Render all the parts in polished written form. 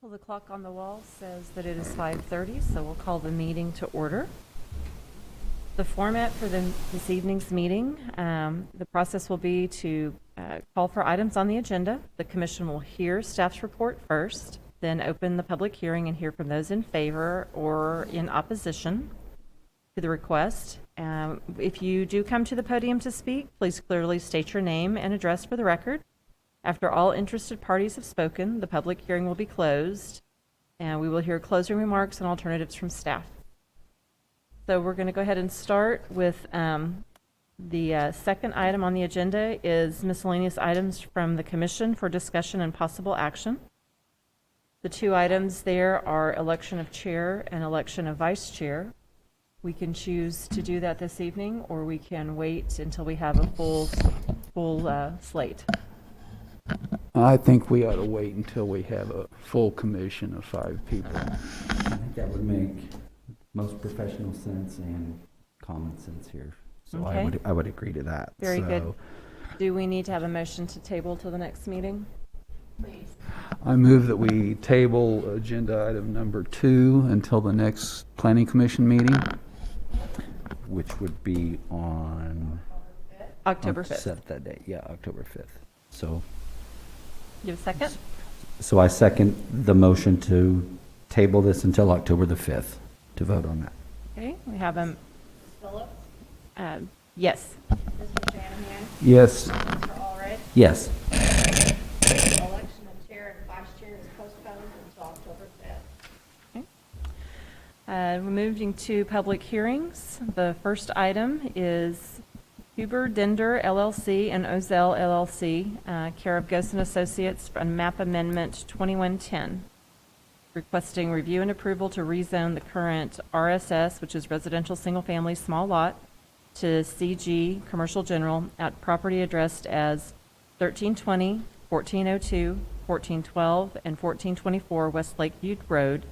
Well, the clock on the wall says that it is 5:30, so we'll call the meeting to order. The format for this evening's meeting, the process will be to call for items on the agenda. The commission will hear staff's report first, then open the public hearing and hear from those in favor or in opposition to the request. If you do come to the podium to speak, please clearly state your name and address for the record. After all interested parties have spoken, the public hearing will be closed, and we will hear closing remarks and alternatives from staff. So we're going to go ahead and start with the second item on the agenda is miscellaneous items from the commission for discussion and possible action. The two items there are election of chair and election of vice chair. We can choose to do that this evening, or we can wait until we have a full slate. I think we ought to wait until we have a full commission of 5 people. I think that would make most professional sense and common sense here. So Okay. I would agree to that. Very good. Do we need to have a motion to table till the next meeting? Please. I move that we table agenda item number 2 until the next planning commission meeting. Which would be on October 5th. Set that date. Yeah, October 5th. So You have a second? I second the motion to table this until October the 5th to vote on that. Okay, we have a, Phillips, yes. Mr. Shanahan, Yes. Mr. Allred. Yes. Election of chair and vice chair is postponed until October 5th. We're moving to public hearings. The first item is Huber Dender LLC and Ozell LLC, care of Ghost and Associates, on map amendment 2110, requesting review and approval to rezone the current RSS, which is residential single-family small lot, to CG commercial general at property addressed as 1320, 1402, 1412, and 1424 West Lakeview Road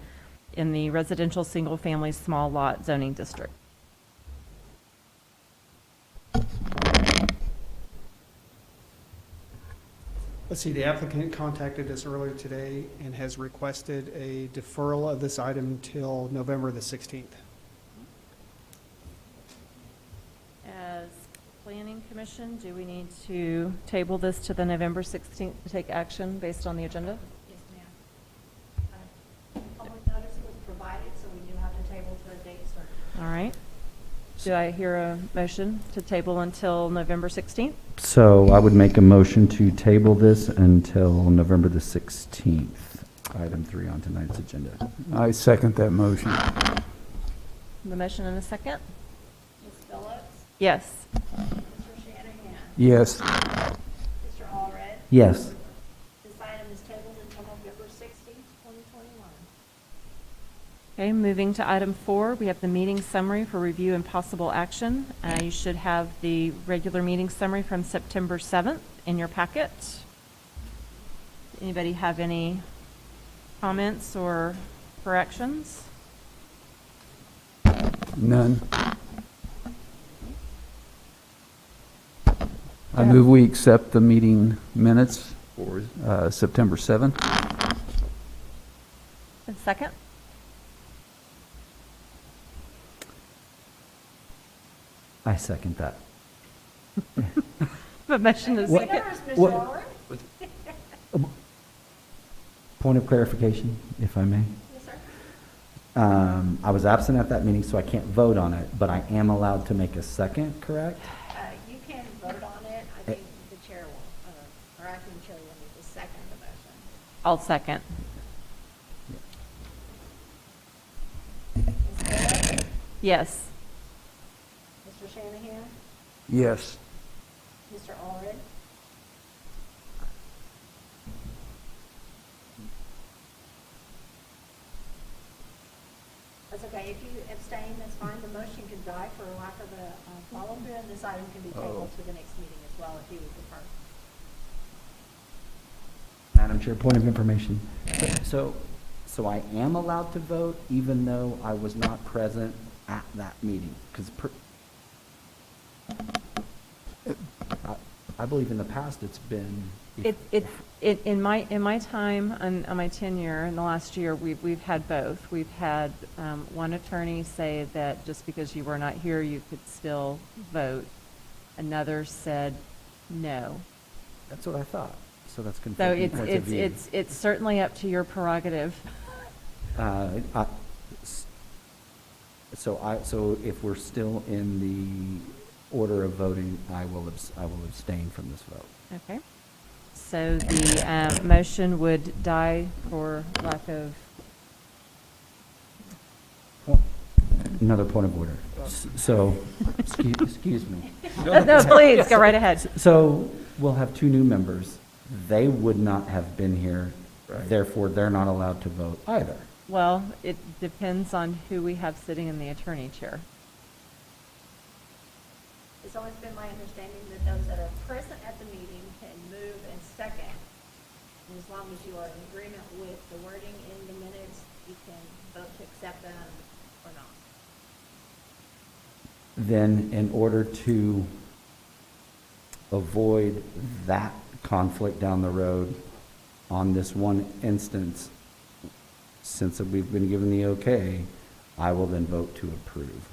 in the residential single-family small lot zoning district. Let's see, the applicant contacted us earlier today and has requested a deferral of this item till November the 16th. As Planning Commission, do we need to table this to the November 16th to take action based on the agenda? Yes, ma'am. Public notice was provided, so we do have to table to a date certain. All right. Do I hear a motion to table until November 16th? So I would make a motion to table this until November the 16th, item 3 on tonight's agenda. I second that motion. The motion and a second? Ms. Phillips, Yes. Mr. Shanahan, Yes. Mr. Allred. Yes. This item is tabled until November 16th, 2021. Okay, moving to item 4, we have the meeting summary for review and possible action. You should have the regular meeting summary from September 7th in your packet. Anybody have any comments or corrections? None. I move we accept the meeting minutes for September 7th. A second? I second that. A motion is What- second. There's Mr. what- Allred. Point of clarification, if I may. Yes, sir. I was absent at that meeting, so I can't vote on it, but I am allowed to make a second, correct? You can vote on it. I think the chair will, or acting chair will need to second the motion. I'll second. Ms. Phillips, Yes. Mr. Shanahan, Yes. Mr. Allred. That's okay. If you abstain, that's fine. The motion could die for lack of a follow-through, and this item can be tabled to the next meeting as well if you would prefer. Madam Chair, point of information. So I am allowed to vote even though I was not present at that meeting? Because I I believe in the past it's been. In my time, on my tenure in the last year, we've had both. We've had one attorney say that just because you were not here, you could still vote. Another said no. That's what I thought. So that's So conflicting points of view. it's certainly up to your prerogative. So if we're still in the order of voting, I will abstain from this vote. Okay. So the motion would die for lack of, Another point of order. So, excuse me. no, please, go right ahead. So we'll have two new members. They would not have been here, Right. therefore they're not allowed to vote either. Well, it depends on who we have sitting in the attorney chair. It's always been my understanding that those that are present at the meeting can move and second. And as long as you are in agreement with the wording in the minutes, you can vote to accept them or not. Then in order to avoid that conflict down the road on this one instance, since we've been given the okay, I will then vote to approve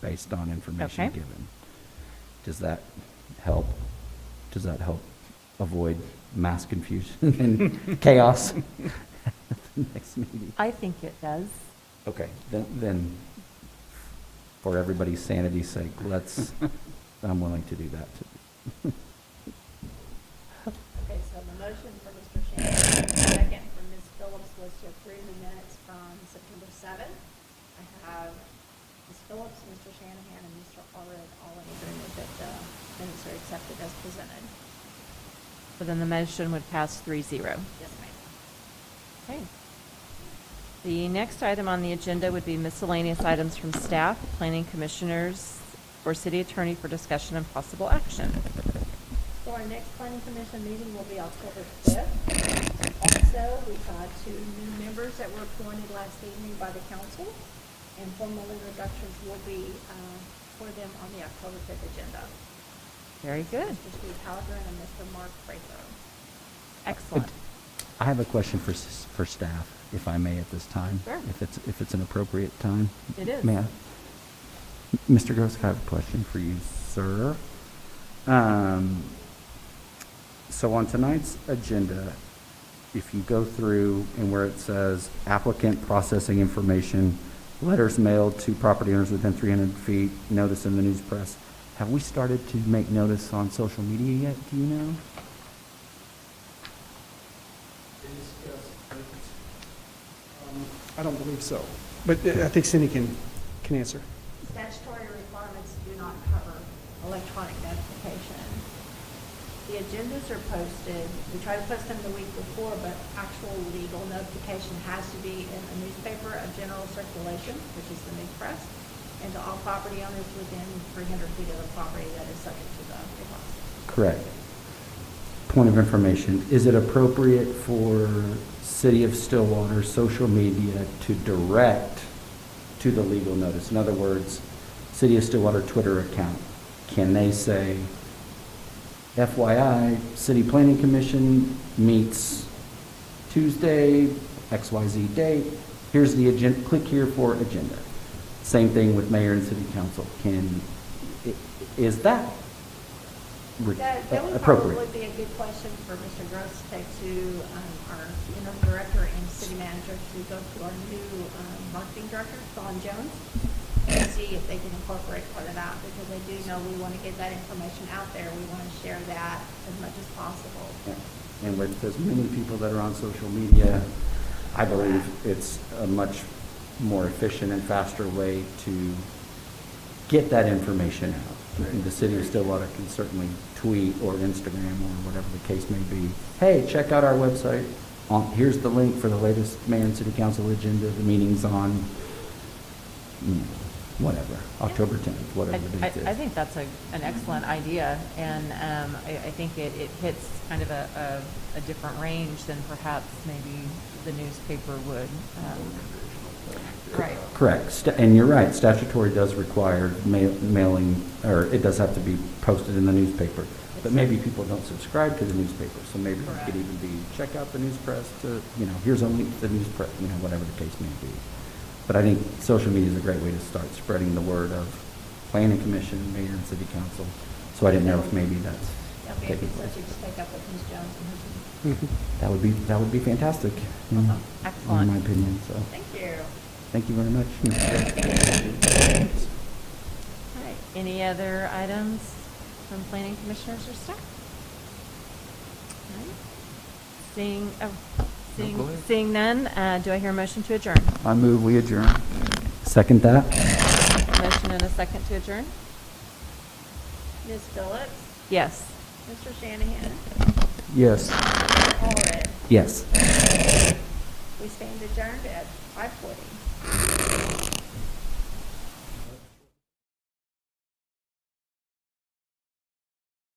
based on information Okay. given. Does that help? Does that help avoid mass confusion and chaos at the next meeting? I think it does. Okay, then for everybody's sanity's sake, I'm willing to do that too. Okay, so the motion for Mr. Shanahan, and the second for Ms. Phillips was to approve the minutes from September 7th. I have Ms. Phillips, Mr. Shanahan, and Mr. Allred all in agreement that the minutes are accepted as presented. So then the motion would pass 3-0. Yes, ma'am. Okay. The next item on the agenda would be miscellaneous items from staff, planning commissioners, or city attorney for discussion and possible action. So our next planning commission meeting will be October 5th. Also, we've got 2 new members that were appointed last evening by the council, and formal introductions will be for them on the October 5th agenda. Very good. Mr. Steve Halgren and Mr. Mark Prather. Excellent. I have a question for staff, if I may, at this time. Sure. If it's an appropriate time. It is. May I? Mr. Gross, I have a question for you, sir. So on tonight's agenda, if you go through and where it says applicant processing information, letters mailed to property owners within 300 feet, notice in the news press, have we started to make notice on social media yet? Do you know? I don't believe so, but I think Cindy can answer. Statutory requirements do not cover electronic notification. The agendas are posted, we try to post them the week before, but actual legal notification has to be in a newspaper of general circulation, which is the news press, and to all property owners within 300 feet of the property that is subject to the request. Correct. Point of information, is it appropriate for City of Stillwater social media to direct to the legal notice? In other words, City of Stillwater Twitter account, can they say, FYI, City Planning Commission meets Tuesday, XYZ date, here's the agenda, click here for agenda. Same thing with mayor and city council. Is that That would appropriate? probably be a good question for Mr. Gross to take to our interim director and city manager to go to our new marketing director, Dawn Jones, and see if they can incorporate part of that, because I do know we want to get that information out there. We want to share that as much as possible. Yeah. And with as many people that are on social media, I believe it's a much more efficient and faster way to get that information out. The city of Stillwater can certainly tweet or Instagram or whatever the case may be. Hey, check out our website. Here's the link for the latest mayor and city council agenda. The meeting's on, whatever, October 10th, whatever the date is. I think that's an excellent idea, and I think it hits kind of a different range than perhaps maybe the newspaper would. Right. Correct. And you're right, statutory does require mailing, or it does have to be posted in the newspaper. But maybe people don't subscribe to the newspaper, so maybe it could even be, check out the news press to, here's a link to the news press, whatever the case may be. But I think social media is a great way to start spreading the word of planning commission, mayor, and city council. So I didn't know if maybe that's That'd be a taking good place. subject to take up with Ms. Jones and her team. That would be fantastic, Awesome. in Excellent. my opinion, so, Thank you. thank you very much. All right. Any other items from planning commissioners or staff? All right. Seeing none, do I hear a motion to adjourn? I move we adjourn. Second that? Motion and a second to adjourn? Ms. Phillips, Yes. Mr. Shanahan, Yes. Allred. Yes. We stand adjourned at 5:40.